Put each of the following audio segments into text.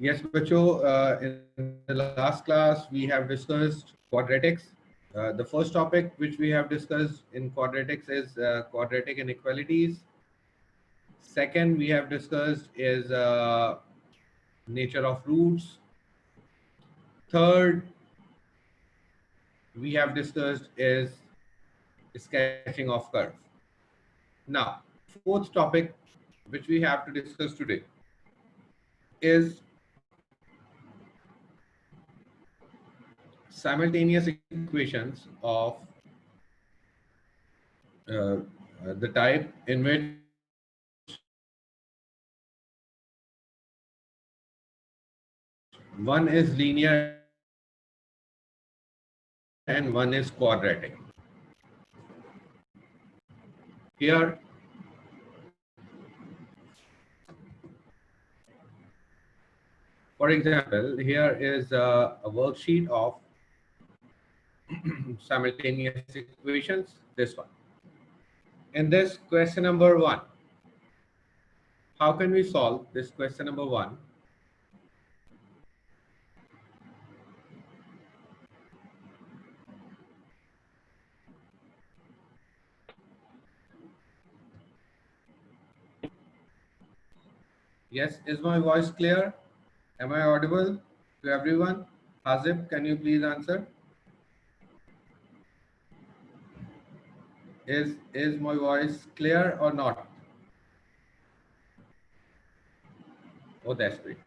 Yes, Bacho, in the last class we have discussed quadratics. The first topic which we have discussed in quadratics is quadratic inequalities. Second, we have discussed is nature of roots. Third, we have discussed is sketching of curve. Now, fourth topic which we have to discuss today is simultaneous equations of uh, the type in which one is linear and one is quadratic. Here, for example, here is a worksheet of simultaneous equations, this one. In this question number one, how can we solve this question number one? Yes, is my voice clear? Am I audible to everyone? Hazib, can you please answer? Is my voice clear or not? Oh, that's great.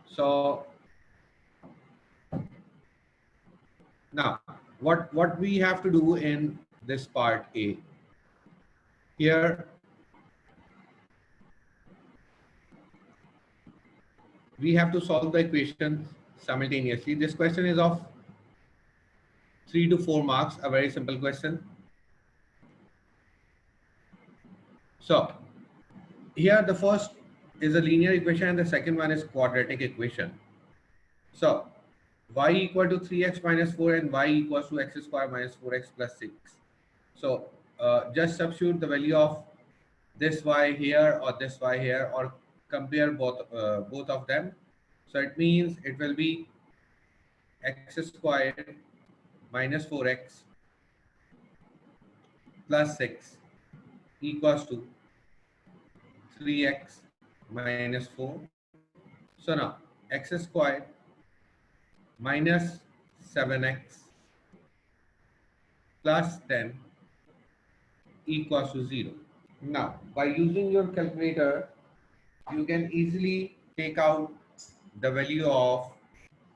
So now, what we have to do in this part A? Here, we have to solve the equations simultaneously. This question is of 3 to 4 marks, a very simple question. So here the first is a linear equation and the second one is quadratic equation. So y equal to 3x minus 4 and y equals to x square minus 4x plus 6. So just substitute the value of this y here or this y here, or compare both of them. So it means it will be x squared minus 4x plus 6 equals to 3x minus 4. So now x squared minus 7x plus 10 equals to 0. Now, by using your calculator, you can easily take out the value of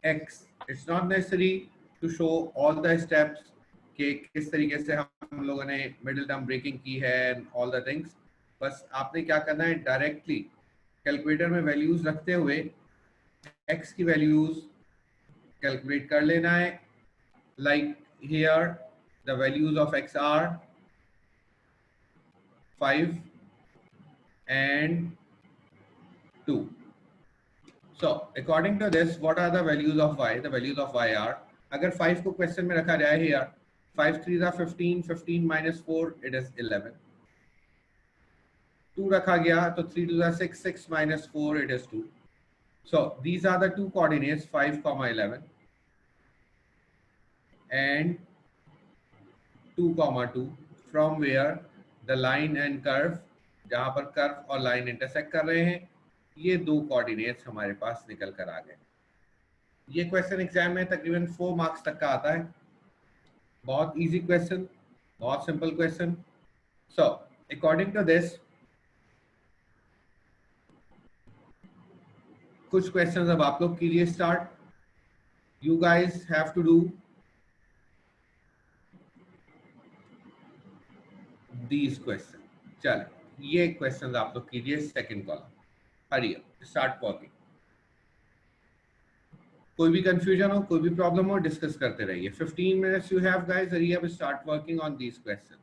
x. It's not necessary to show all the steps कि किस तरीके से हम लोगों ने middle term breaking की है and all the things. बस आपने क्या करना है, डायरेक्टली कैलकुलेटर में वैल्यूज रखते हुए x की वैल्यूज कैलकुलेट कर लेना है. Like here, the values of x are 5 and 2. So according to this, what are the values of y? The values of y are, अगर 5 को क्वेश्चन में रखा जाए here, 5 3 are 15, 15 minus 4 it is 11. 2 रखा गया तो 3 2 are 6, 6 minus 4 it is 2. So these are the two coordinates 5, 11 and 2, 2 from where the line and curve, जहाँ पर कर्व और लाइन इंटरसेक्ट कर रहे हैं, ये दो कोऑर्डिनेट्स हमारे पास निकल कर आ गए. ये क्वेश्चन एग्जाम में तकरीबन 4 मार्क्स तक का आता है. बहुत इजी क्वेश्चन, बहुत simple question. So according to this, कुछ क्वेश्चंस अब आप लोग कीजिए start. You guys have to do these question. चले, ये क्वेश्चंस आप लोग कीजिए सेकंड कॉलम. हरिए, स्टार्ट वर्किंग. कोई भी कंफ्यूजन हो, कोई भी प्रॉब्लम हो, डिस्कस करते रहिए. 15 मिनट्स यू हैव गाइस. हरिए, अब start working on these question.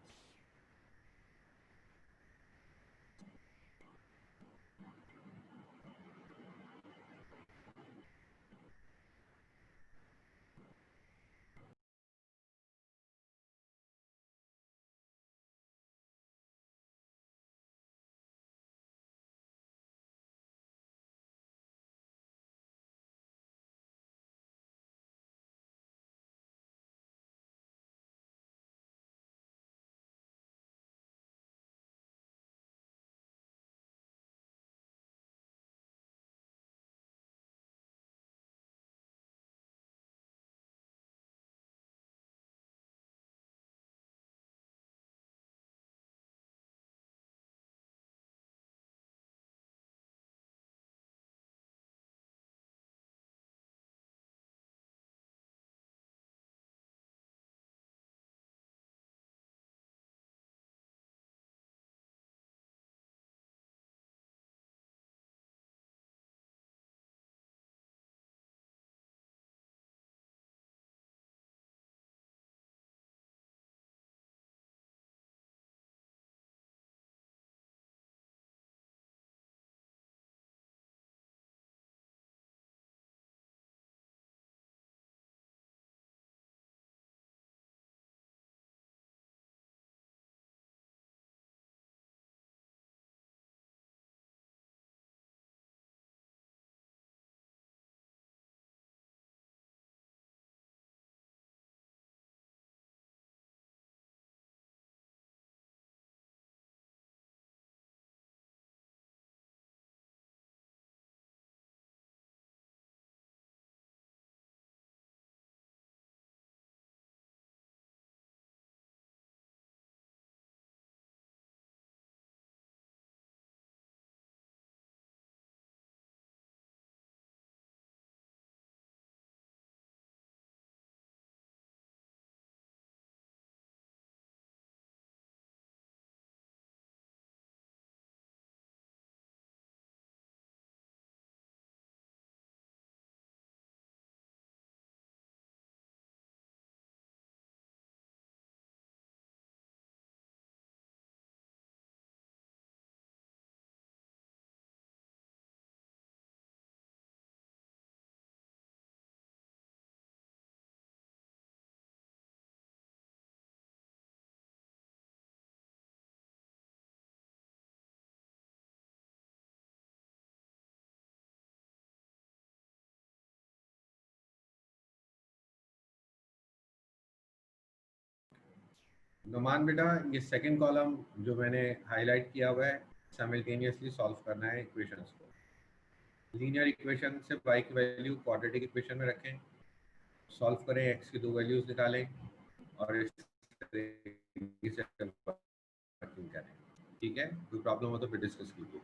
Numan बेटा, ये सेकंड कॉलम जो मैंने हाईलाइट किया हुआ है, साइमल्टेनियसली सॉल्व करना है इक्वेशंस को। लीनियर इक्वेशन से y की वैल्यू क्वाड्रेटिक इक्वेशन में रखें, सॉल्व करें, x की दो वैल्यूज निकालें और इस तरीके से वर्किंग करें। ठीक है, कोई प्रॉब्लम हो तो फिर डिस्कस कीजिए।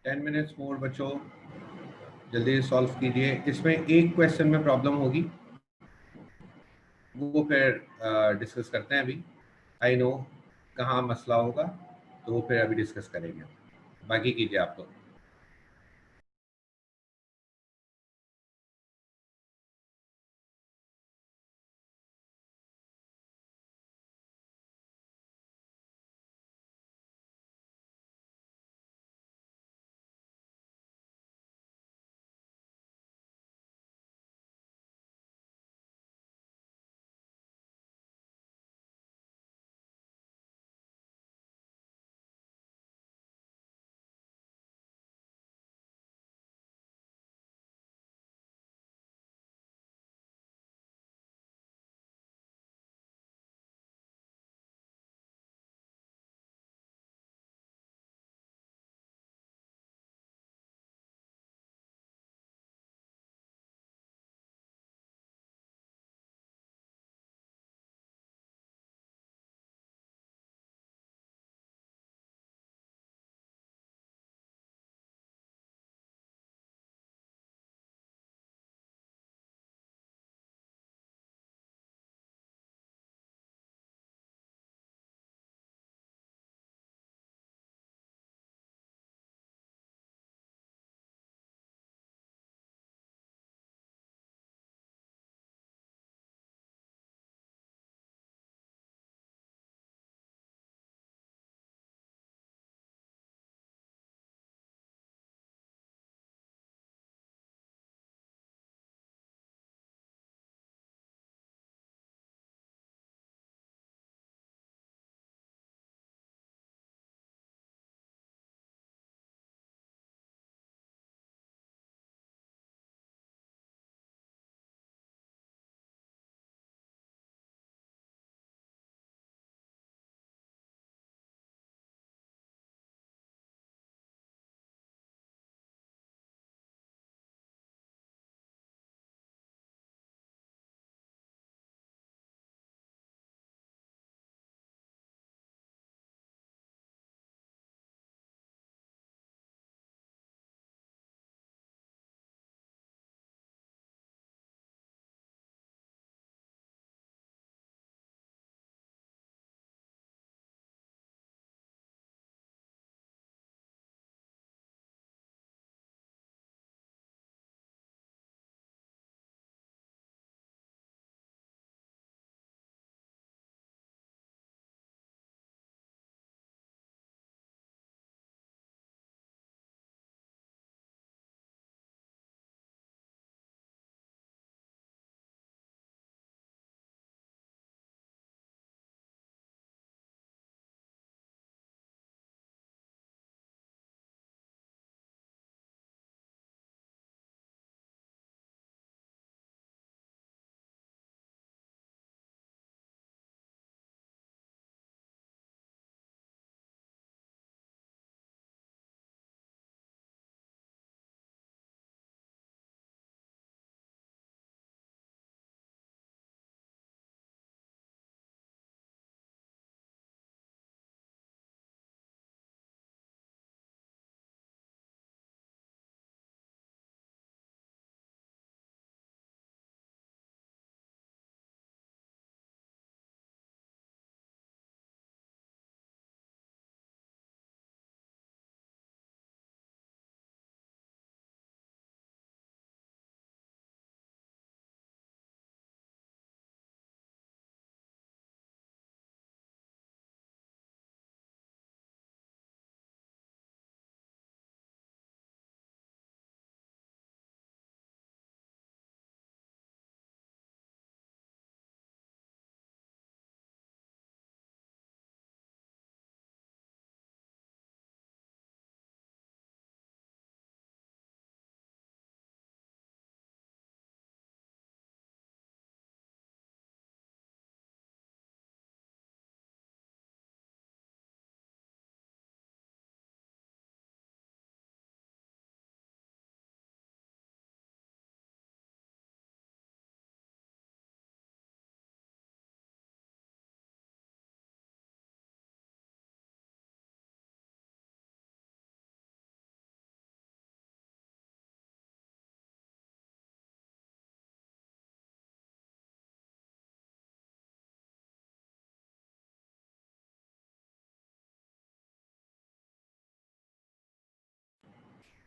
टेन मिनट्स मोर बच्चों, जल्दी सॉल्व कीजिए। इसमें एक क्वेश्चन में प्रॉब्लम होगी, वो फिर डिस्कस करते हैं अभी। आई नो कहाँ मसला होगा, तो वो फिर अभी डिस्कस करेंगे। बाकी कीजिए आप लोग।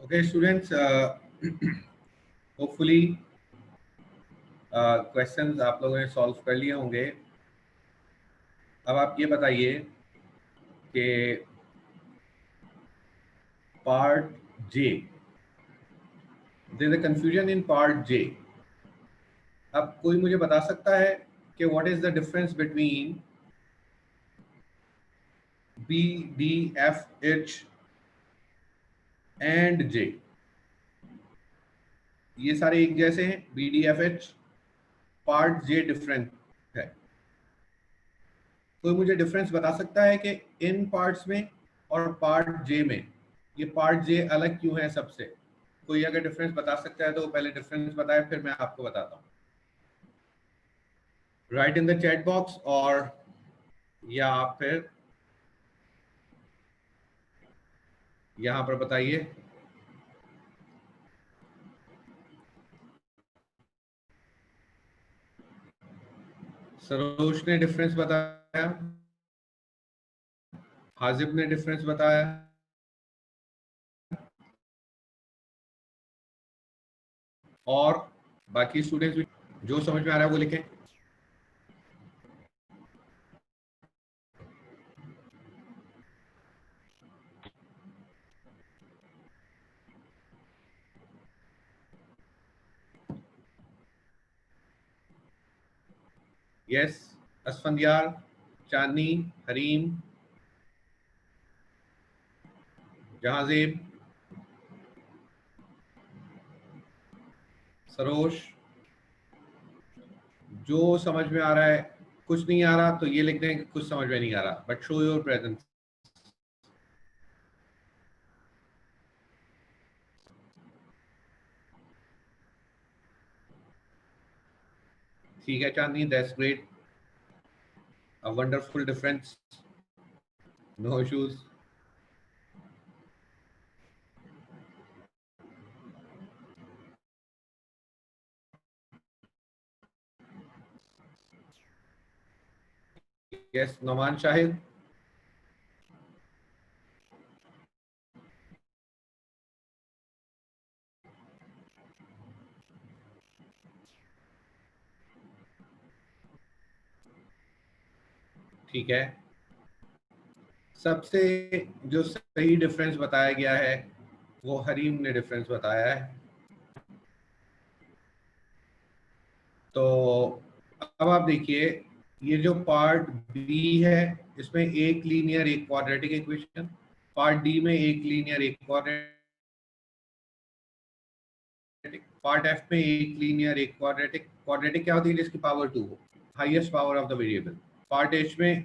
Okay, students, hopefully क्वेश्चंस आप लोगों ने सॉल्व कर लिए होंगे। अब आप ये बताइए कि part J, there is a confusion in part J. अब कोई मुझे बता सकता है कि what is the difference between B, D, F, H and J? ये सारे एक जैसे हैं, B, D, F, H. Part J different है। कोई मुझे डिफरेंस बता सकता है कि इन पार्ट्स में और पार्ट जे में ये पार्ट जे अलग क्यों है सबसे? कोई अगर डिफरेंस बता सकता है तो पहले डिफरेंस बताए, फिर मैं आपको बताता हूँ। Right in the chat box, और या आप फिर यहाँ पर बताइए। सरोज ने डिफरेंस बताया, हाजिब ने डिफरेंस बताया, और बाकी स्टूडेंट्स भी जो समझ में आ रहा है वो लिखें। यस, असफंदियार, चांदनी, हरीम, जहांजेब, सरोज, जो समझ में आ रहा है। कुछ नहीं आ रहा तो ये लिख दें कि कुछ समझ में नहीं आ रहा, बट शो योर प्रेजेंस। ठीक है Chandni, that's great, a wonderful difference, no issues. Yes, Nauman Shahid. ठीक है, सबसे जो सही डिफरेंस बताया गया है वो हरीम ने डिफरेंस बताया है। तो अब आप देखिए, ये जो पार्ट बी है इसमें एक लीनियर एक क्वाड्रेटिक इक्वेशन, पार्ट डी में एक लीनियर एक क्वाड्रेटिक, पार्ट एफ में एक लीनियर एक क्वाड्रेटिक। क्वाड्रेटिक क्या होती है? जिसकी पावर 2 हो, highest power of the variable. Part H में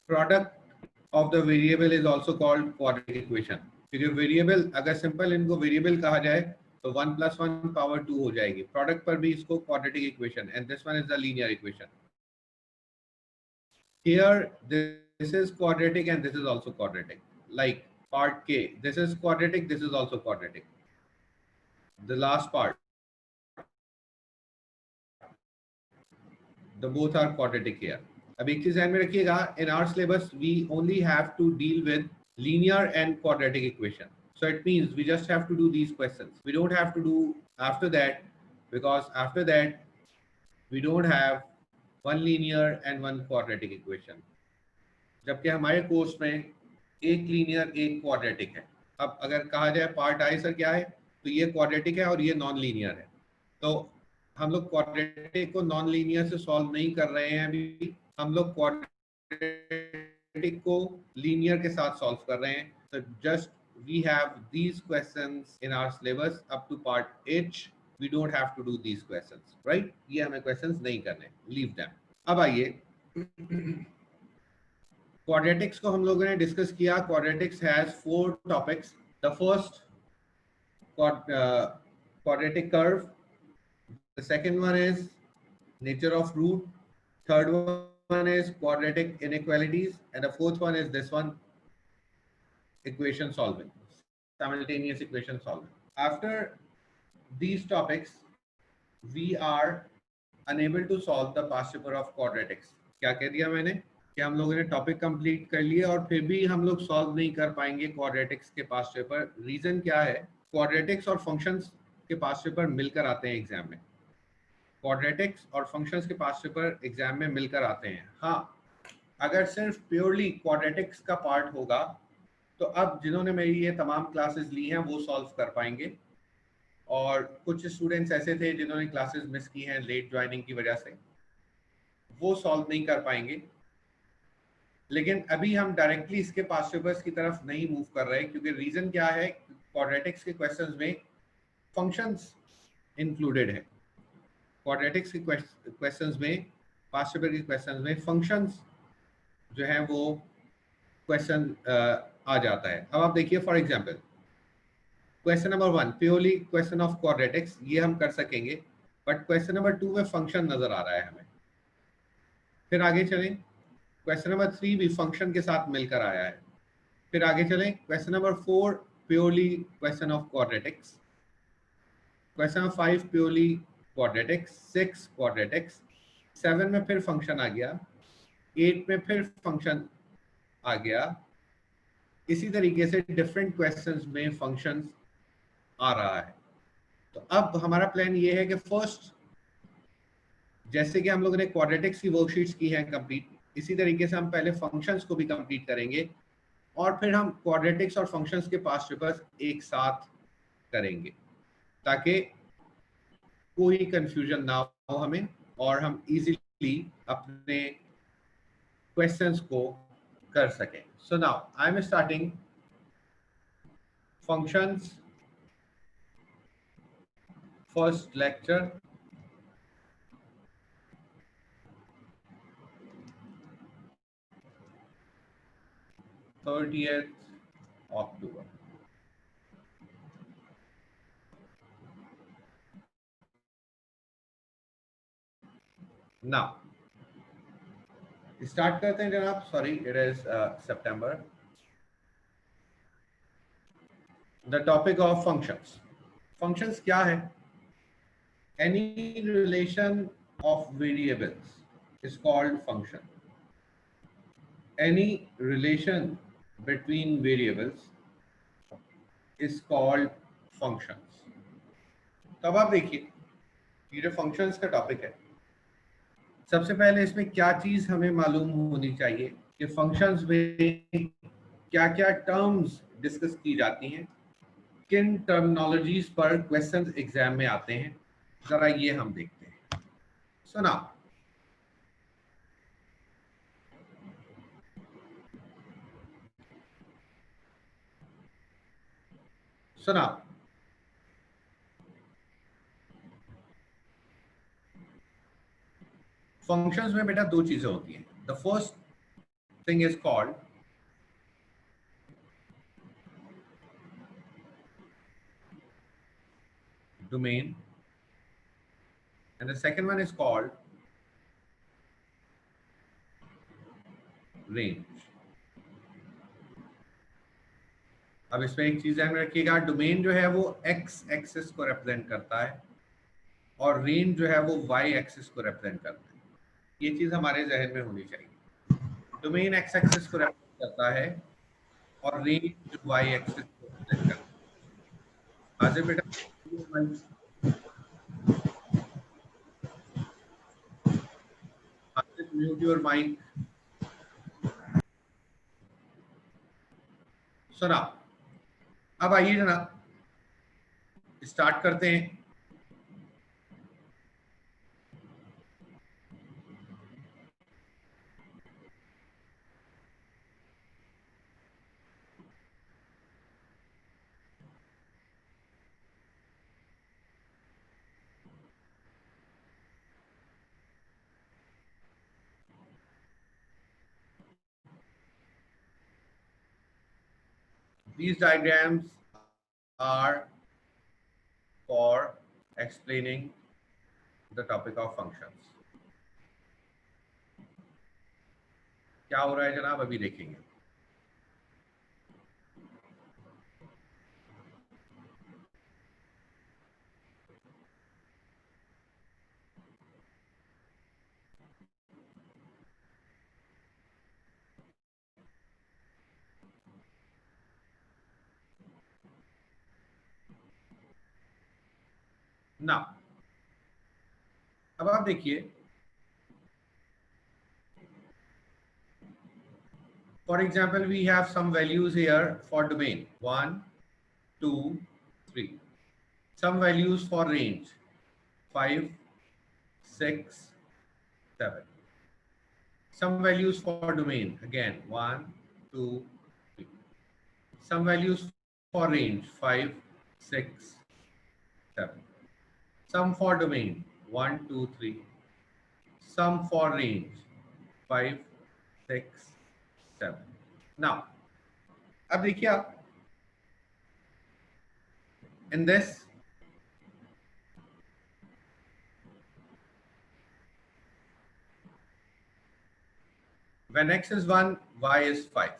product of the variable is also called quadratic equation, क्योंकि वेरिएबल अगर सिंपल इनको वेरिएबल कहा जाए तो 1 + 1 पावर 2 हो जाएगी। प्रोडक्ट पर भी इसको quadratic equation, and this one is the linear equation. Here, this is quadratic and this is also quadratic. Like part K, this is quadratic, this is also quadratic. The last part, the both are quadratic here. अब एक चीज ध्यान में रखिएगा, in our syllabus we only have to deal with linear and quadratic equation. So it means we just have to do these questions. We don't have to do after that, because after that we don't have one linear and one quadratic equation. जबकि हमारे course में एक linear एक quadratic है। अब अगर कहा जाए पार्ट आई सर क्या है, तो ये क्वाड्रेटिक है और ये नॉन लीनियर है। तो हम लोग क्वाड्रेटिक को नॉन लीनियर से सॉल्व नहीं कर रहे हैं अभी, हम लोग क्वाड्रेटिक को लीनियर के साथ सॉल्व कर रहे हैं। तो just we have these questions in our syllabus up to part H. We don't have to do these questions, right? ये हमें क्वेश्चंस नहीं करने, लीव देम। अब आइए, क्वाड्रेटिक्स को हम लोगों ने डिस्कस किया। Quadratics has 4 topics. The first, quadratic curve. The second one is nature of root. Third one is quadratic inequalities, and the fourth one is this one, equation solving, simultaneous equation solving. After these topics, we are unable to solve the past paper of quadratics. क्या कह दिया मैंने कि हम लोगों ने topic complete कर लिया और फिर भी हम लोग सॉल्व नहीं कर पाएंगे क्वाड्रेटिक्स के पास्ट पेपर। रीजन क्या है? क्वाड्रेटिक्स और फंक्शंस के पास्ट पेपर मिलकर आते हैं एग्जाम में। क्वाड्रेटिक्स और फंक्शंस के पास्ट पेपर एग्जाम में मिलकर आते हैं। हाँ, अगर सिर्फ प्योरली क्वाड्रेटिक्स का पार्ट होगा तो अब जिन्होंने मेरी ये तमाम क्लासेस ली हैं वो सॉल्व कर पाएंगे, और कुछ स्टूडेंट्स ऐसे थे जिन्होंने क्लासेस मिस की हैं लेट ज्वाइनिंग की वजह से, वो सॉल्व नहीं कर पाएंगे। लेकिन अभी हम डायरेक्टली इसके पास्ट पेपर्स की तरफ नहीं मूव कर रहे, क्योंकि रीजन क्या है, क्वाड्रेटिक्स के क्वेश्चंस में फंक्शंस इंक्लूडेड है। क्वाड्रेटिक्स के क्वेश्चंस में, पास्ट पेपर के क्वेश्चंस में फंक्शंस जो है वो क्वेश्चन आ जाता है। अब आप देखिए, for example question number 1 purely question of quadratics, ये हम कर सकेंगे, बट क्वेश्चन नंबर 2 में फंक्शन नजर आ रहा है हमें। फिर आगे चलें, क्वेश्चन नंबर 3 भी फंक्शन के साथ मिलकर आया है। फिर आगे चलें, question number 4 purely question of quadratics, question number 5 purely quadratics, 6 quadratics, 7 में फिर फंक्शन आ गया, 8 में फिर फंक्शन आ गया। इसी तरीके से डिफरेंट क्वेश्चंस में फंक्शंस आ रहा है। तो अब हमारा प्लान ये है कि फर्स्ट, जैसे कि हम लोगों ने क्वाड्रेटिक्स की वर्कशीट्स की हैं कंप्लीट, इसी तरीके से हम पहले फंक्शंस को भी कंप्लीट करेंगे, और फिर हम क्वाड्रेटिक्स और फंक्शंस के पास्ट पेपर्स एक साथ करेंगे, ताकि कोई कंफ्यूजन ना हो हमें, और हम इजीली अपने क्वेश्चंस को कर सकें। So now I am starting functions first lecture, 30th October. Now, start करते हैं जनाब। Sorry, it is September. The topic of functions. Functions क्या है? Any relation of variables is called function. Any relation between variables is called functions. तो अब आप देखिए, ये जो फंक्शंस का टॉपिक है, सबसे पहले इसमें क्या चीज हमें मालूम होनी चाहिए कि फंक्शंस में क्या क्या टर्म्स डिस्कस की जाती हैं, किन टर्मिनोलॉजीज पर क्वेश्चंस एग्जाम में आते हैं, जरा ये हम देखते हैं। सुना, सुना, फंक्शंस में बेटा दो चीजें होती हैं। The first thing is called domain, and the second one is called range. अब इसमें एक चीज ध्यान में रखिएगा, डोमेन जो है वो एक्स एक्सिस को रिप्रेजेंट करता है, और रेंज जो है वो वाई एक्सिस को रिप्रेजेंट करता है। ये चीज हमारे जहन में होनी चाहिए। डोमेन एक्स एक्सिस को रिप्रेजेंट करता है, और रेंज वाई एक्सिस को रिप्रेजेंट करता है। हाजिर बेटा, म्यूट योर माइक। सुना, अब आइए जनाब, स्टार्ट करते हैं। These diagrams are for explaining the topic of functions. क्या हो रहा है जनाब, अभी देखेंगे। ना अब आप देखिए, for example we have some values here for domain 1 2 3, some values for range 5 6 7, some values for domain again 1 2 3, some values for range 5 6 7, some for domain 1 2 3, some for range 5 6 7. Now अब देखिए आप in this, when x is 1 y is 5,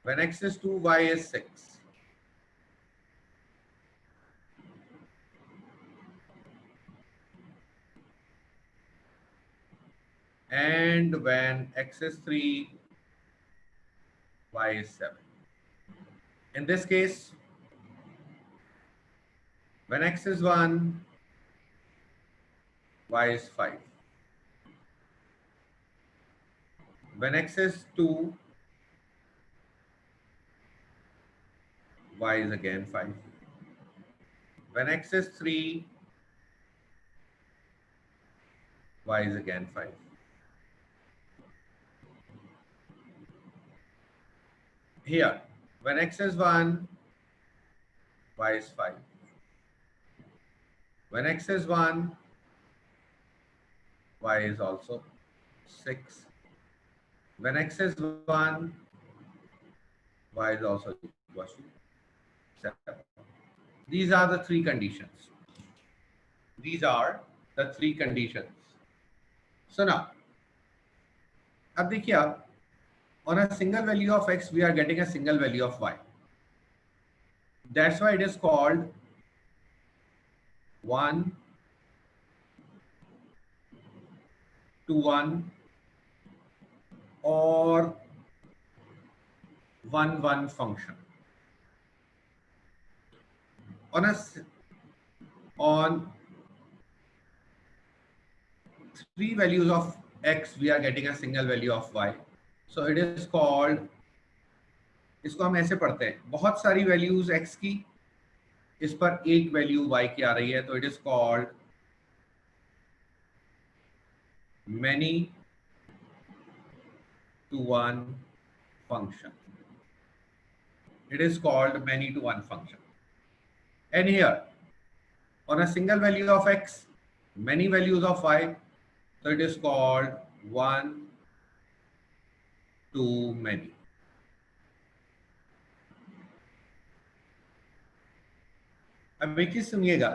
when x is 2 y is 6, and when x is 3 y is 7. In this case, when x is 1 y is 5, when x is 2 y is again 5, when x is 3 y is again 5. Here, when x is 1 y is 5, when x is 1 y is also 6, when x is 1 y is also equal to 7. These are the three conditions. These are the three conditions. So now, अब देखिए आप, on a single value of x we are getting a single value of y. That's why it is called 1 to 1 or 1 function. On three values of x we are getting a single value of y. So it is called, इसको हम ऐसे पढ़ते हैं, बहुत सारी values x की, इस पर एक वैल्यू y की आ रही है, तो it is called many to one function. It is called many to one function. And here, on a single value of x, many values of y, so it is called one to many. अब एक चीज सुनिएगा,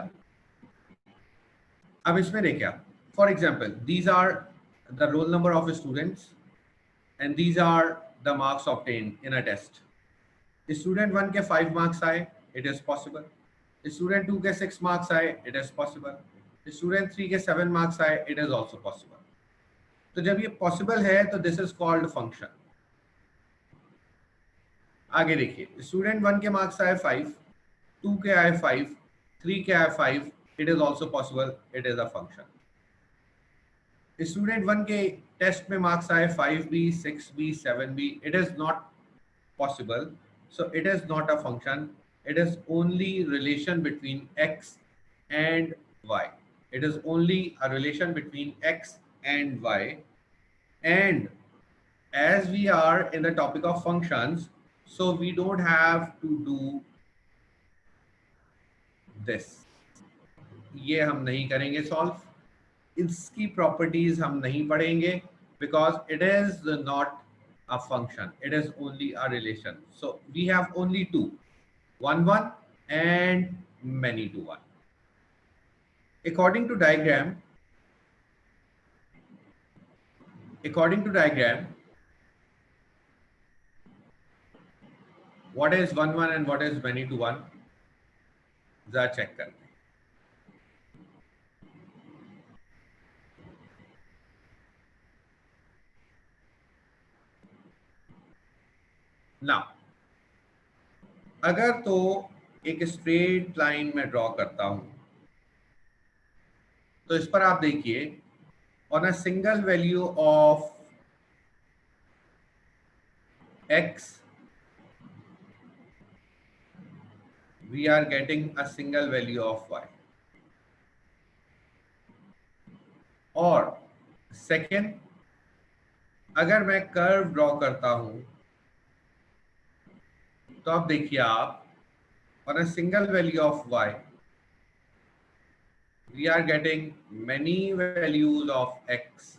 अब इसमें देखिए, for example these are the roll number of students and these are the marks obtained in a test. Student 1 के 5 marks आए, it is possible. Student 2 के 6 मार्क्स आए, इट इज पॉसिबल. स्टूडेंट 3 के 7 मार्क्स आए, इट इज ऑल्सो पॉसिबल. तो जब ये possible है तो दिस इज कॉल्ड फंक्शन. आगे देखिए, स्टूडेंट 1 के मार्क्स आए 5, 2 के आए 5, 3 के आए 5, it is also possible, it is a function. Student 1 के टेस्ट में मार्क्स आए 5b, 6b, 7b, it is not possible, so it is not a function. It is only relation between x and y. It is only a relation between x and y. And as we are in the topic of functions, so we don't have to do this. ये हम नहीं करेंगे solve, इसकी properties हम नहीं पढ़ेंगे, because it is not a function, it is only a relation. So we have only two, 1 1 and many to one. According to diagram, what is 1 1 and what is many to one, जरा check करते हैं. Now, अगर तो एक straight line में draw करता हूं, तो इस पर आप देखिए, on a single value of x we are getting a single value of y. और सेकेंड, अगर मैं कर्व ड्रॉ करता हूं तो अब देखिए आप, on a single value of y we are getting many values of x,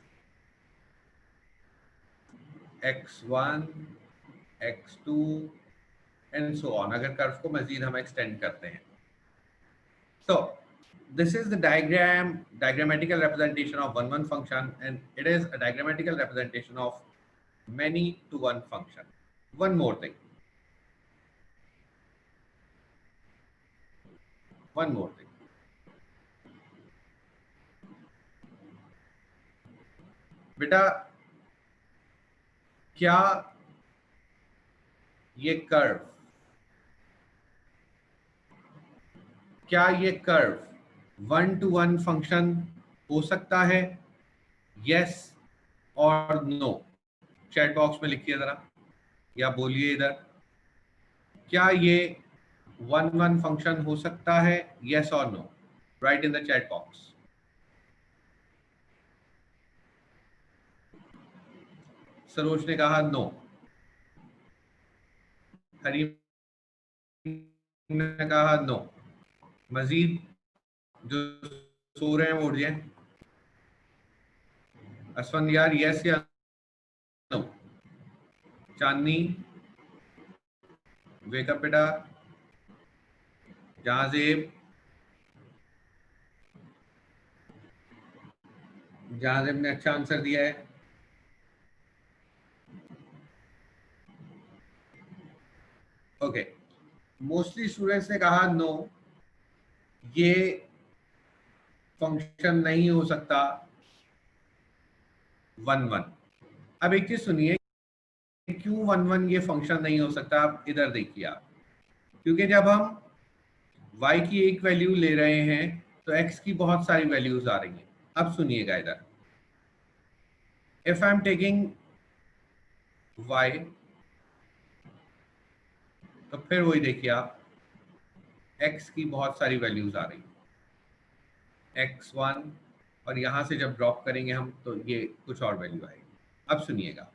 x1, x2 and so on, अगर कर्व को मजीद हम एक्सटेंड करते हैं. So this is the diagrammatical representation of one function, and it is a diagrammatical representation of many to one function. One more thing. बेटा, क्या ये curve one two one function हो सकता है? यस और नो? चैट बॉक्स में लिखिए जरा, या बोलिए इधर, क्या ये वन वन फंक्शन हो सकता है? यस और no? Right in the chat box. Saroj ने कहा नो. हरीम ने कहा नो. मजीद जो सो रहे हैं वो उठ जाए. असफंदियार यस या नो? चांदनी, वेकअप बेटा. जहाजेब ने अच्छा आंसर दिया है. ओके, मोस्टली स्टूडेंट्स ने कहा नो, ये फंक्शन नहीं हो सकता वन वन. अब एक चीज सुनिए, क्यों वन वन ये फंक्शन नहीं हो सकता? आप इधर देखिए आप, क्योंकि जब हम y की एक वैल्यू ले रहे हैं तो x की बहुत सारी वैल्यूज आ रही हैं. अब सुनिएगा इधर, if I am taking y, तो फिर वही देखिए आप, x की बहुत सारी वैल्यूज आ रही हैं, x1, और यहां से जब ड्रॉप करेंगे हम तो ये कुछ और वैल्यू आएगी. अब सुनिएगा,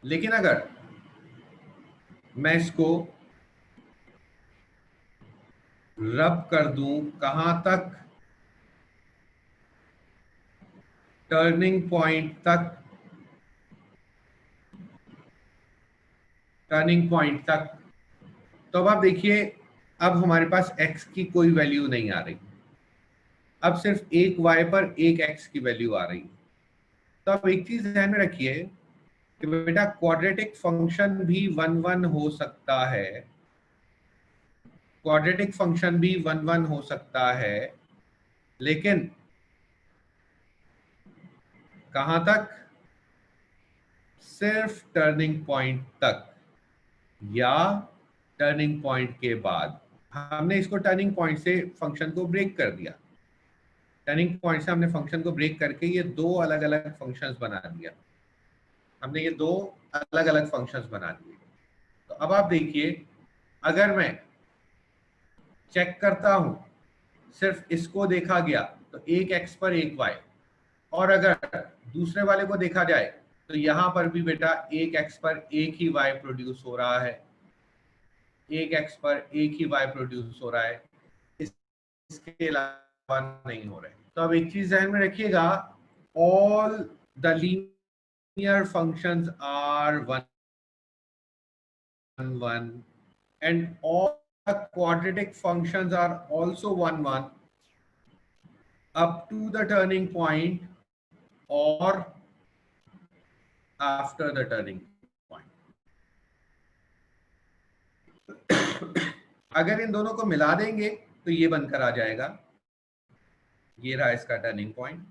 लेकिन अगर मैं इसको रब कर दूं कहां तक? टर्निंग पॉइंट तक. तो अब आप देखिए, अब हमारे पास x की कोई वैल्यू नहीं आ रही, अब सिर्फ एक y पर एक x की वैल्यू आ रही. तो अब एक चीज ध्यान में रखिए कि बेटा, क्वाड्रेटिक फंक्शन भी वन वन हो सकता है. लेकिन कहां तक? सिर्फ टर्निंग पॉइंट तक, या टर्निंग पॉइंट के बाद. हमने इसको टर्निंग पॉइंट से फंक्शन को ब्रेक कर दिया. टर्निंग पॉइंट से हमने फंक्शन को ब्रेक करके ये दो अलग अलग फंक्शंस बना दिया. तो अब आप देखिए, अगर मैं चेक करता हूं, सिर्फ इसको देखा गया तो एक x पर एक y, और अगर दूसरे वाले को देखा जाए तो यहां पर भी बेटा एक x पर एक ही y प्रोड्यूस हो रहा है. इसके अलावा नहीं हो रहा है. तो अब एक चीज ध्यान में रखिएगा, all the linear functions are one one, and all the quadratic functions are also 1 1 up to the turning point or after the turning point. अगर इन दोनों को मिला देंगे तो ये बनकर आ जाएगा, ये रहा इसका टर्निंग पॉइंट.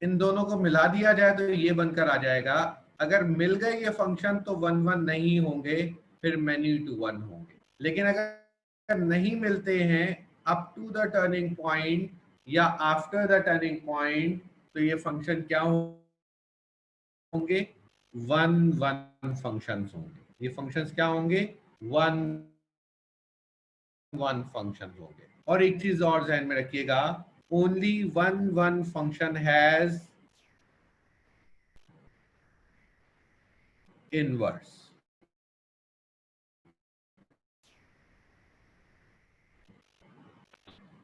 इन दोनों को मिला दिया जाए तो ये बनकर आ जाएगा. अगर मिल गए ये फंक्शन तो वन वन नहीं होंगे, फिर मेनी टू वन होंगे. लेकिन अगर नहीं मिलते हैं, up to the turning point या आफ्टर द टर्निंग पॉइंट, तो ये फंक्शन क्या होंगे? वन वन फंक्शंस होंगे। ये फंक्शंस क्या होंगे? वन वन फंक्शन होंगे। और एक चीज और ध्यान में रखिएगा, only one one function has inverse.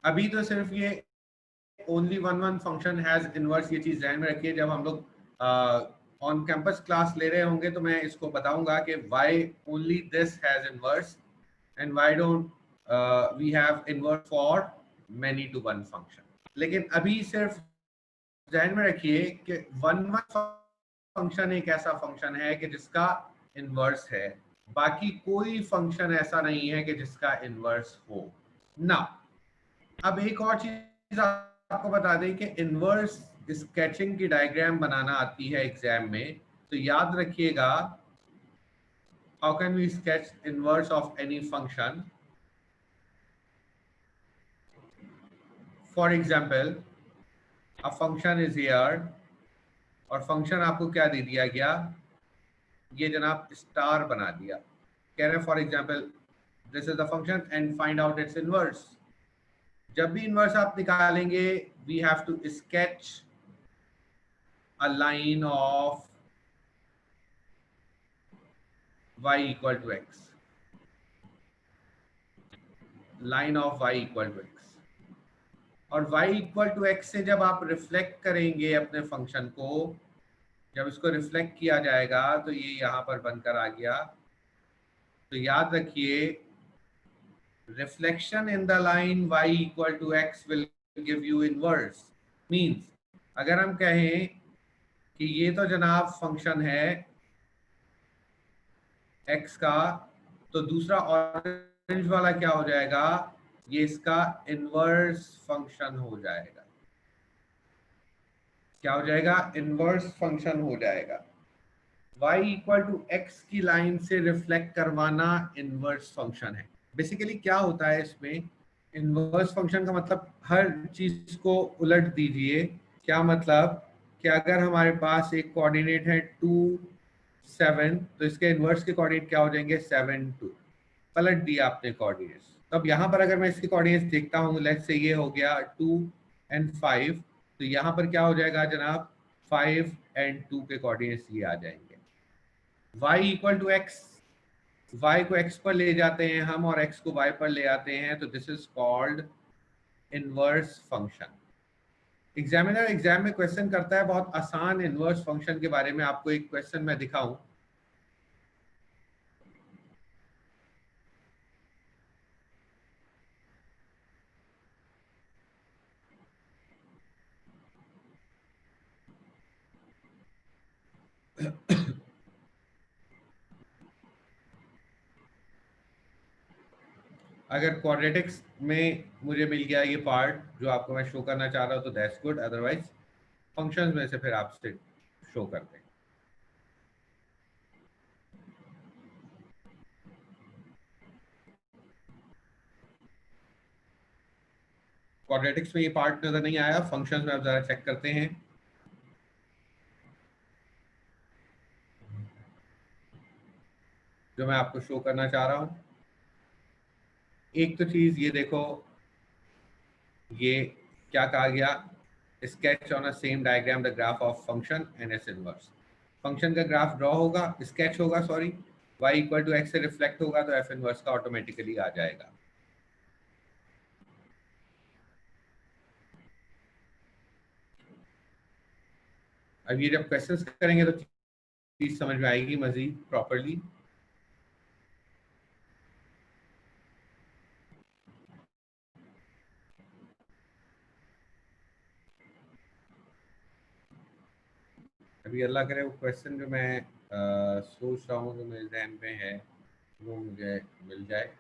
अभी तो सिर्फ ये only one one function has inverse, ये चीज ध्यान में रखिए। जब हम लोग ऑन कैंपस क्लास ले रहे होंगे तो मैं इसको बताऊंगा कि why only this has inverse and why don't we have inverse for many to one function. लेकिन अभी सिर्फ ध्यान में रखिए कि वन वन फंक्शन एक ऐसा फंक्शन है कि जिसका इनवर्स है, बाकी कोई फंक्शन ऐसा नहीं है कि जिसका इनवर्स हो ना। अब एक और चीज आपको बता दें कि इनवर्स स्केचिंग की डायग्राम बनाना आती है एग्जाम में, तो याद रखिएगा, how can we sketch inverse of any function? For example, a function is here और फंक्शन आपको क्या दे दिया गया? ये जनाब स्टार बना दिया। कह रहे हैं for example this is the function and find out its inverse. जब भी इनवर्स आप निकालेंगे, we have to sketch a line of y equal to x, line of y equal to x। और y इक्वल टू x से जब आप reflect करेंगे अपने फंक्शन को, जब इसको रिफ्लेक्ट किया जाएगा तो ये यहाँ पर बनकर आ गया। तो याद रखिए, reflection in the line y equal to x will give you inverse. Means अगर हम कहें कि ये तो जनाब फंक्शन है x का, तो दूसरा ऑरेंज वाला क्या हो जाएगा? ये इसका इनवर्स फंक्शन हो जाएगा। क्या हो जाएगा? इनवर्स फंक्शन हो जाएगा। y इक्वल टू एक्स की लाइन से रिफ्लेक्ट करवाना इनवर्स फंक्शन है। बेसिकली क्या होता है इसमें, इनवर्स फंक्शन का मतलब हर चीज को उलट दीजिए। क्या मतलब कि अगर हमारे पास एक कोऑर्डिनेट है 2 7, तो इसके इनवर्स के कोऑर्डिनेट क्या हो जाएंगे? 7 2। पलट दिया आपने कोऑर्डिनेट्स। तब यहाँ पर अगर मैं इसके कोऑर्डिनेट्स देखता हूँ, लेट्स से ये हो गया 2 और 5, तो यहाँ पर क्या हो जाएगा जनाब? 5 और 2 के कोऑर्डिनेट्स ये आ जाएंगे। y equal to X, y को x पर ले जाते हैं हम और x को y पर ले आते हैं, तो this is called inverse function. Examiner exam में क्वेश्चन करता है बहुत आसान इनवर्स फंक्शन के बारे में। आपको एक क्वेश्चन मैं दिखाऊं, अगर क्वाड्रेटिक्स में मुझे मिल गया ये पार्ट जो आपको मैं शो करना चाह रहा हूँ तो दैट्स गुड, अदरवाइज फंक्शंस में से फिर आपसे शो करते हैं। क्वाड्रेटिक्स में ये पार्ट नजर नहीं आया, फंक्शंस में आप जरा चेक करते हैं। जो मैं आपको शो करना चाह रहा हूँ, एक तो चीज ये देखो, ये क्या कहा गया? Sketch on a same diagram the graph of function and S inverse. Function का ग्राफ ड्रॉ होगा, स्केच होगा sorry, y equal to X से रिफ्लेक्ट होगा तो एफ इनवर्स का ऑटोमेटिकली आ जाएगा। अब ये जब क्वेश्चंस करेंगे तो चीज समझ में आएगी मजीद प्रॉपरली। अभी अल्लाह करे वो क्वेश्चन जो मैं सोच रहा हूँ, जो मेरे जहन में है, वो मुझे मिल जाए।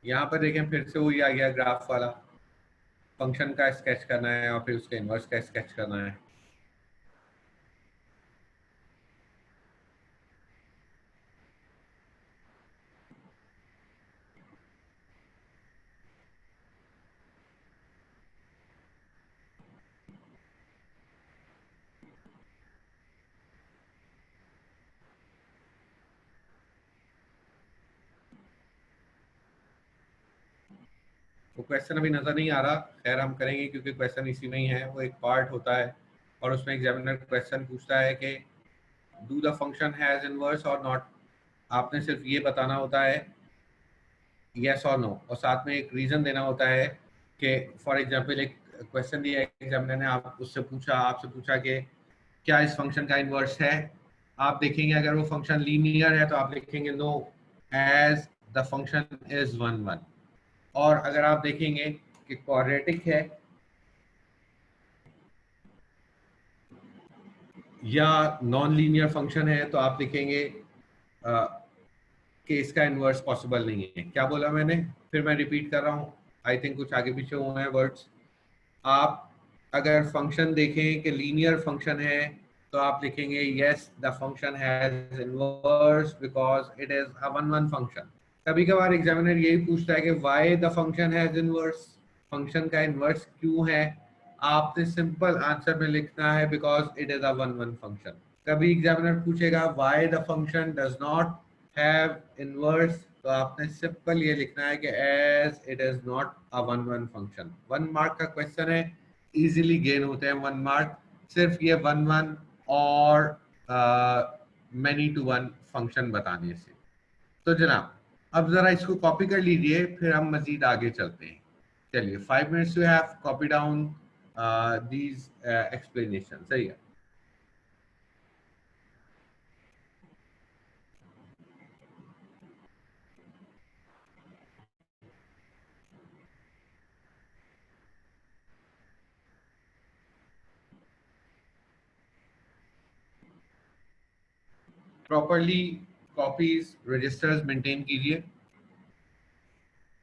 यहाँ पर देखें फिर से वही आ गया ग्राफ वाला, फंक्शन का स्केच करना है और फिर उसके इनवर्स का स्केच करना है। वो क्वेश्चन अभी नजर नहीं आ रहा, खैर हम करेंगे क्योंकि क्वेश्चन इसी में ही है, वो एक पार्ट होता है और उसमें एग्जामिनर क्वेश्चन पूछता है कि do the function has inverse और नॉट। आपने सिर्फ ये बताना होता है यस और नो, और साथ में एक रीजन देना होता है कि फॉर एग्जांपल एक क्वेश्चन दिया एग्जामिनर ने, आप उससे पूछा, आपसे पूछा कि क्या इस फंक्शन का इनवर्स है। आप देखेंगे अगर वो फंक्शन लीनियर है तो आप लिखेंगे no as the function is one one, और अगर आप देखेंगे कि क्वाड्रेटिक है या नॉन लीनियर फंक्शन है तो आप लिखेंगे कि इसका इनवर्स पॉसिबल नहीं है। क्या बोला मैंने, फिर मैं रिपीट कर रहा हूँ, आई थिंक कुछ आगे पीछे हुए हैं वर्ड्स। आप अगर फंक्शन देखें कि लीनियर फंक्शन है तो आप लिखेंगे yes the function has inverse because it is a one one function. कभी कभार एग्जामिनर यही पूछता है कि why the function has inverse, function का इनवर्स क्यों है। आपने सिंपल आंसर में लिखना है because it is a one one function. कभी एग्जामिनर पूछेगा why the function does not have inverse, तो आपने सिंपल ये लिखना है कि as it is not a one one function. 1 mark का क्वेश्चन है, इजीली गेन होते हैं 1 मार्क, सिर्फ ये वन वन और मैनी टू वन फंक्शन बताने से। तो जनाब अब जरा इसको कॉपी कर लीजिए, फिर हम मजीद आगे चलते हैं। चलिए 5 minutes you have copy down these explanation, सही है। प्रॉपरली कॉपीज रजिस्टर्स मेंटेन कीजिए।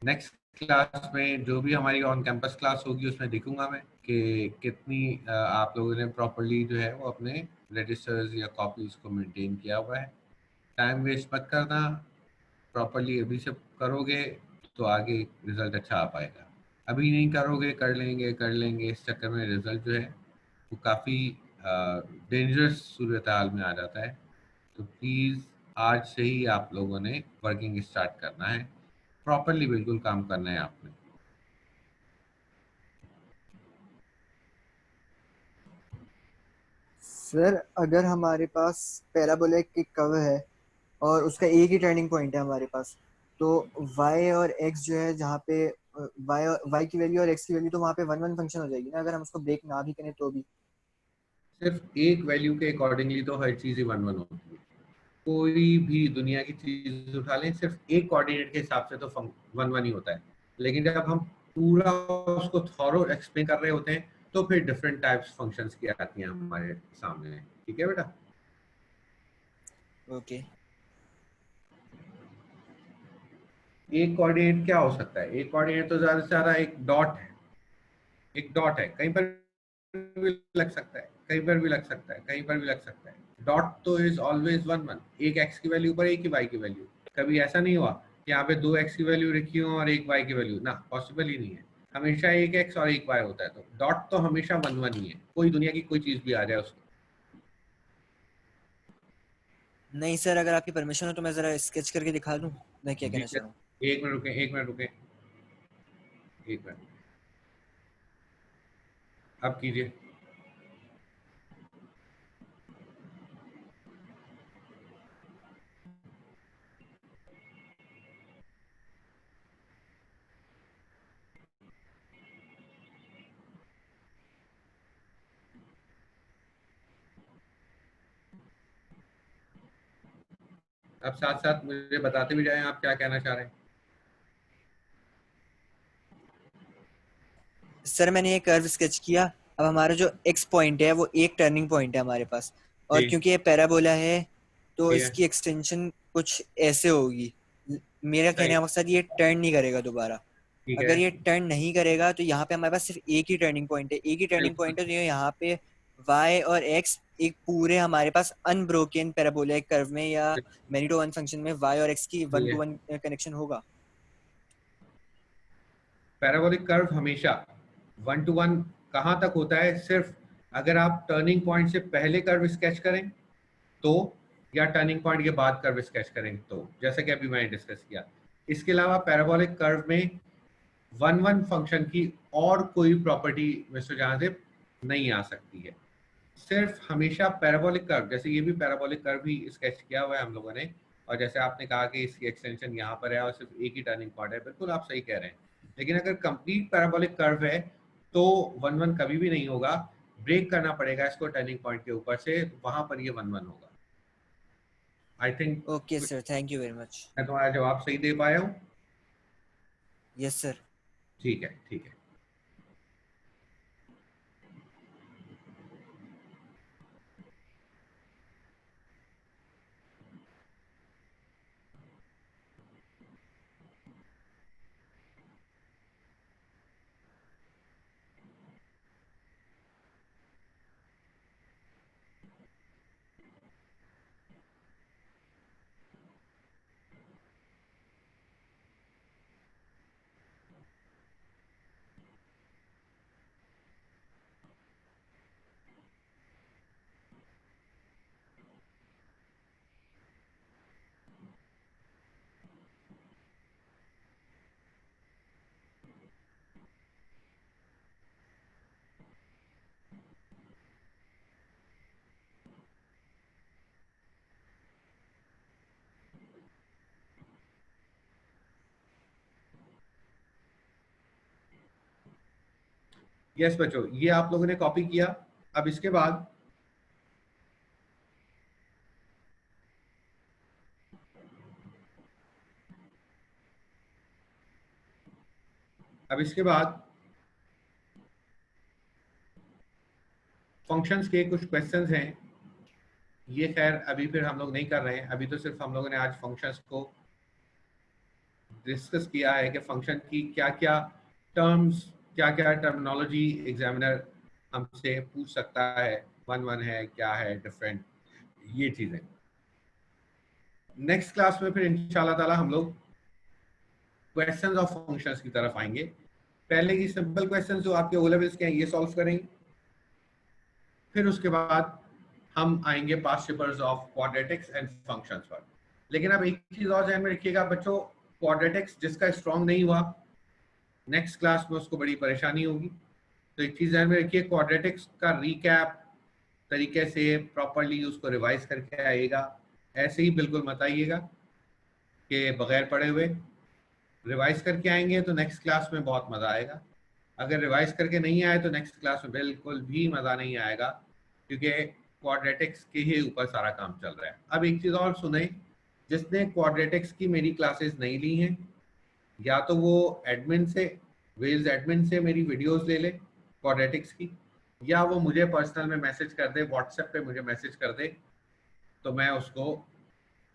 नेक्स्ट क्लास में जो भी हमारी ऑन कैंपस क्लास होगी उसमें देखूंगा मैं कि कितनी आप लोगों ने प्रॉपरली जो है वो अपने रजिस्टर्स या कॉपीज को मेंटेन किया हुआ है। टाइम वेस्ट मत करना, प्रॉपरली अभी से करोगे तो आगे रिजल्ट अच्छा आ पाएगा। अभी नहीं करोगे, कर लेंगे इस चक्कर में रिजल्ट जो है वो काफ़ी डेंजरस सूरत हाल में आ जाता है। तो प्लीज़ आज से ही आप लोगों ने वर्किंग स्टार्ट करना है, प्रॉपरली बिल्कुल काम करना है आपने। सर अगर हमारे पास पैराबोलिक एक कर्व है और उसका एक ही टर्निंग पॉइंट है हमारे पास, तो y और x जो है जहाँ पे y की वैल्यू और x की वैल्यू, तो वहाँ पे वन वन फंक्शन हो जाएगी ना, अगर हम उसको ब्रेक ना भी करें तो भी। सिर्फ एक वैल्यू के अकॉर्डिंगली तो हर चीज़ ही वन वन होती है। कोई भी दुनिया की चीज उठा लें, सिर्फ एक कोऑर्डिनेट के हिसाब से तो वन वन ही होता है। लेकिन जब हम पूरा उसको थॉरो एक्सप्लेन कर रहे होते हैं तो फिर डिफरेंट टाइप्स फंक्शंस की आती हैं हमारे सामने। ठीक है बेटा। ओके। एक कोऑर्डिनेट क्या हो सकता है, एक कोऑर्डिनेट तो ज्यादा से ज्यादा एक डॉट है। एक डॉट है, कहीं पर भी लग सकता है, कहीं पर भी लग सकता है, कहीं पर भी लग सकता है। डॉट तो इज ऑलवेज वन वन, एक एक्स की वैल्यू पर एक ही वाई की वैल्यू। कभी ऐसा नहीं हुआ कि यहाँ पे 2 एक्स की वैल्यू रखी हो और एक वाई की वैल्यू, ना, पॉसिबल ही नहीं है। हमेशा एक एक्स और एक वाई होता है, तो डॉट तो हमेशा वन वन ही है, कोई दुनिया की कोई चीज भी आ जाए उसको। नहीं सर, अगर आपकी परमिशन हो तो मैं जरा स्केच करके दिखा दूं मैं क्या जी कहना चाह रहा हूँ। एक मिनट रुके, एक मिनट रुके, एक मिनट, अब कीजिए। अब साथ साथ मुझे बताते भी जाएं आप क्या कहना चाह रहे हैं। सर मैंने ये कर्व स्केच किया। अब हमारा जो एक्स पॉइंट है वो एक टर्निंग पॉइंट है हमारे पास, और जी क्योंकि ये पैराबोला है तो ठीक है। इसकी एक्सटेंशन कुछ ऐसे होगी। मेरा कहने सही, का मकसद ये टर्न नहीं करेगा दोबारा। ठीक है, अगर ये टर्न नहीं करेगा तो यहाँ पे हमारे पास सिर्फ एक ही टर्निंग पॉइंट है, एक ही टर्निंग बिल्कुल, पॉइंट है, तो ये यहाँ पे y और x एक पूरे हमारे पास अनब्रोकन पैराबोलिक कर्व में या मैनी टू वन फंक्शन में y और x की वन ये टू वन कनेक्शन होगा। पैराबोलिक कर्व हमेशा 1 to 1 कहाँ तक होता है? सिर्फ अगर आप टर्निंग पॉइंट से पहले कर्व स्केच करें तो, या टर्निंग पॉइंट के बाद कर्व स्केच करें तो, जैसे कि अभी मैंने डिस्कस किया। इसके अलावा पैराबोलिक कर्व में 1 1 फंक्शन की और कोई प्रॉपर्टी मिस्टर जहांदेव नहीं आ सकती है। सिर्फ हमेशा पैराबोलिक कर्व, जैसे ये भी पैराबोलिक कर्व ही स्केच किया हुआ है हम लोगों ने, और जैसे आपने कहा कि इसकी एक्सटेंशन यहाँ पर है और सिर्फ एक ही टर्निंग पॉइंट है, बिल्कुल आप सही कह रहे हैं। लेकिन अगर कंप्लीट पैराबोलिक कर्व है तो 1 1 कभी भी नहीं होगा, ब्रेक करना पड़ेगा इसको टर्निंग पॉइंट के ऊपर से, वहां पर ये 1 1 होगा। I think okay sir, thank you very much. मैं तुम्हारा जवाब सही दे पाया हूँ। Yes sir. ठीक है, ठीक है। यस बच्चों, ये आप लोगों ने कॉपी किया। अब इसके बाद अब इसके बाद फंक्शंस के कुछ क्वेश्चंस हैं। ये खैर अभी फिर हम लोग नहीं कर रहे हैं, अभी तो सिर्फ हम लोगों ने आज फंक्शंस को डिस्कस किया है कि फंक्शन की क्या क्या टर्म्स, क्या क्या टर्मिनोलॉजी एग्जामिनर हमसे पूछ सकता है, 1 1 है, क्या है डिफरेंट, ये चीजें। नेक्स्ट क्लास में फिर इंशाल्लाह ताला हम लोग क्वेश्चंस ऑफ फंक्शंस की तरफ आएंगे। पहले की सिंपल क्वेश्चंस जो आपके ओ लेवल्स के हैं ये सॉल्व करेंगे, फिर उसके बाद हम आएंगे participles of quadratics and functions पर। लेकिन अब एक चीज और ध्यान में रखिएगा बच्चों, क्वाड्रेटिक्स जिसका स्ट्रॉन्ग नहीं हुआ नेक्स्ट क्लास में उसको बड़ी परेशानी होगी। तो एक चीज ध्यान में रखिए, क्वाड्रेटिक्स का रीकैप तरीके से प्रॉपरली उसको रिवाइज करके आइएगा, ऐसे ही बिल्कुल मत आइएगा कि बगैर पढ़े हुए। रिवाइज करके आएंगे तो नेक्स्ट क्लास में बहुत मजा आएगा, अगर रिवाइज करके नहीं आए तो नेक्स्ट क्लास में बिल्कुल भी मजा नहीं आएगा, क्योंकि क्वाड्रेटिक्स के ही ऊपर सारा काम चल रहा है। अब एक चीज और सुने, जिसने क्वाड्रेटिक्स की मेरी क्लासेस नहीं ली हैं, या तो वो एडमिन से, वेल्स एडमिन से मेरी वीडियोस ले ले क्वाड्रेटिक्स की, या वो मुझे पर्सनल में मैसेज कर दे, व्हाट्सएप पे मुझे मैसेज कर दे, तो मैं उसको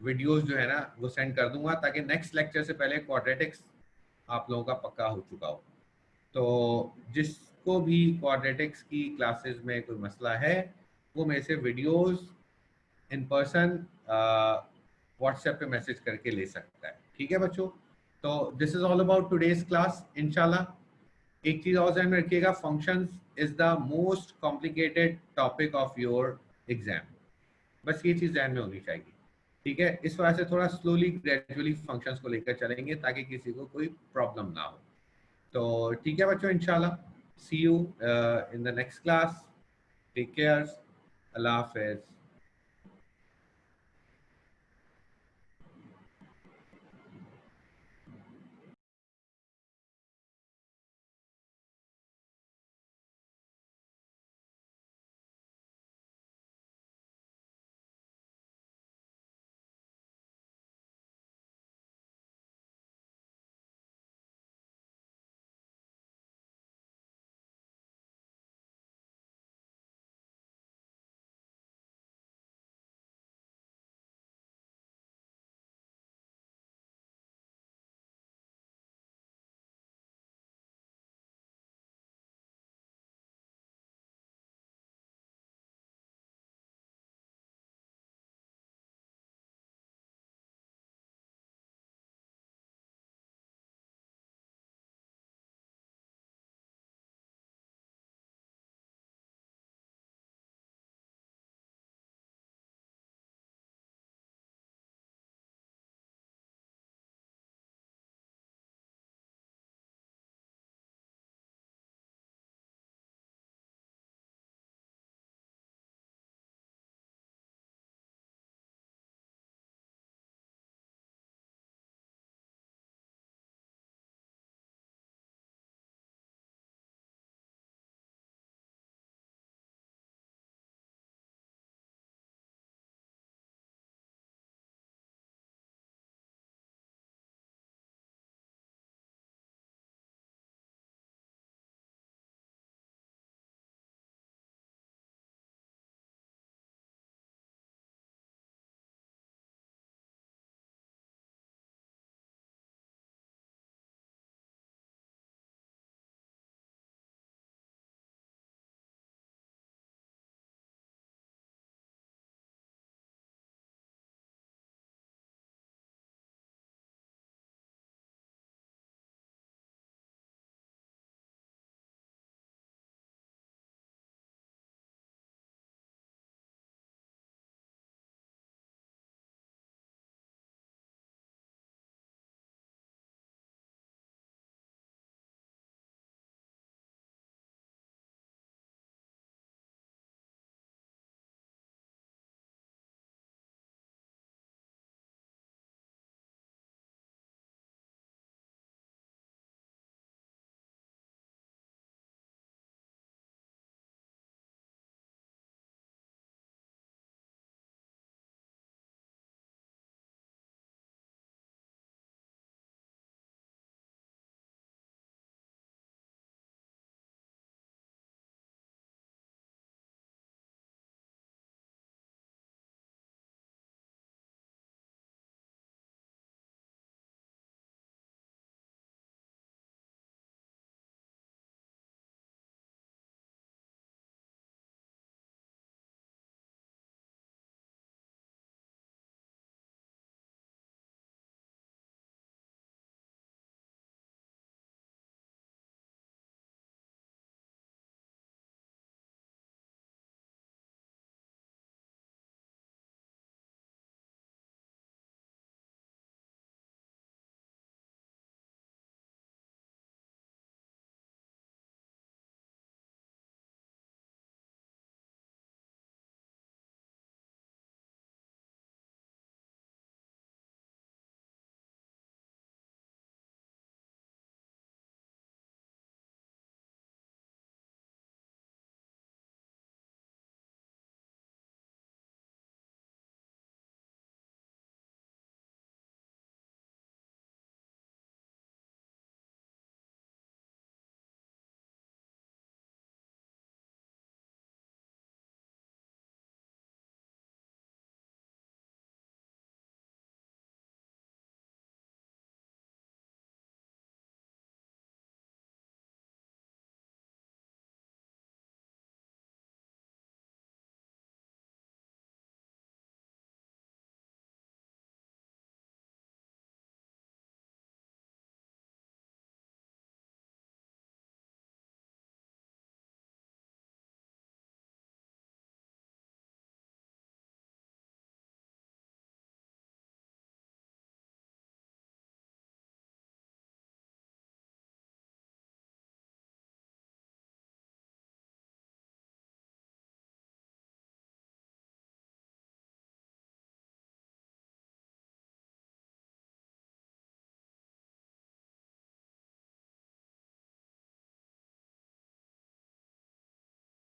वीडियोस जो है ना वो सेंड कर दूंगा, ताकि नेक्स्ट लेक्चर से पहले क्वाड्रेटिक्स आप लोगों का पक्का हो चुका हो। तो जिसको भी क्वाड्रेटिक्स की क्लासेस में कोई मसला है वो मेरे से वीडियोस इन पर्सन व्हाट्सएप पे मैसेज करके ले सकता है। ठीक है बच्चों, तो this is all about today's class इंशाल्लाह। एक चीज और ध्यान में रखिएगा, functions is the most complicated topic of your exam, बस ये चीज ध्यान में होनी चाहिए। ठीक है, इस वजह से थोड़ा स्लोली ग्रेजुअली फंक्शंस को लेकर चलेंगे ताकि किसी को कोई प्रॉब्लम ना हो। तो ठीक है बच्चों, इंशाल्लाह see you in the next class, take care, अल्लाह हाफिज।